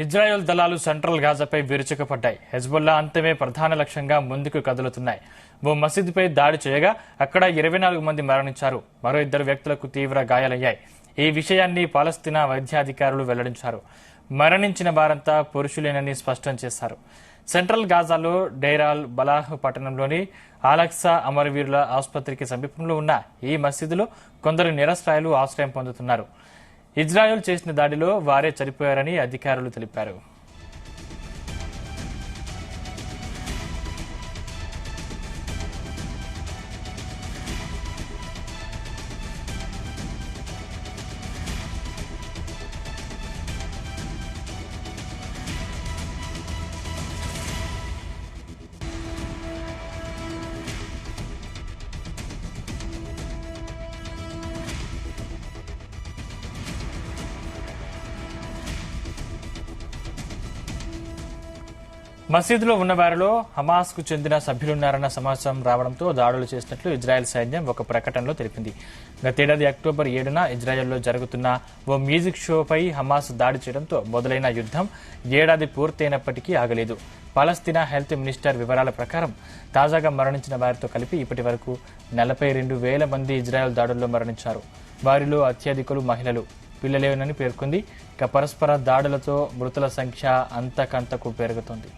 Israel దళాలు central గాజాపై విరుచుకుపడ్డాయి. Hezbollah అంతమే ప్రధాన లక్ష్యంగా ముందుకు కదులుతున్నాయి. ఓ మసీదుపై దాడి చేయగా అక్కడ 24 మంది మరణించారు. మరో 2 వ్యక్తులకు తీవ్ర గాయాలయ్యాయి. ఈ విషయాన్ని పాలస్తీనా వైద్యాధికారులు వెల్లడించారు. మరణించిన వారంతా పురుషులేనని స్పష్టం చేశారు. సెంట్రల్ గాజాలో డైరాల్ బలాహ్ పట్టణంలోని ఆలక్సా అమరవీరుల ఆసుపత్రికి సమీపంలో ఉన్న ఈ మసీదులో కొందరు నిరస్త్రాయులు ఆశ్రయం పొందుతున్నారు. ఇజ్రాయెల్ చేసిన దాడిలో వారే చనిపోయారని అధికారులు తెలిపారు. మసీదులో ఉన్న వారిలో హమాస్ కు చెందిన సభ్యులున్నారన్న సమాచారం రావడంతో దాడులు చేసినట్లు ఇజ్రాయెల్ సైన్యం ఒక ప్రకటనలో తెలిపింది. గతేడాది అక్టోబర్ 7న ఇజ్రాయెల్లో జరుగుతున్న ఓ మ్యూజిక్ షోపై హమాస్ దాడి చేయడంతో మొదలైన యుద్ధం ఏడాది పూర్తయినప్పటికీ ఆగలేదు. పాలస్తీనా హెల్త్ మినిస్టర్ వివరాల ప్రకారం తాజాగా మరణించిన వారితో కలిపి ఇప్పటి వరకు 42,000 మంది ఇజ్రాయెల్ దాడుల్లో మరణించారు. వారిలో అత్యధికులు మహిళలు, పిల్లలేనని పేర్కొంది. ఇక పరస్పర దాడులతో మృతుల సంఖ్య అంతకంతకు పెరుగుతోంది.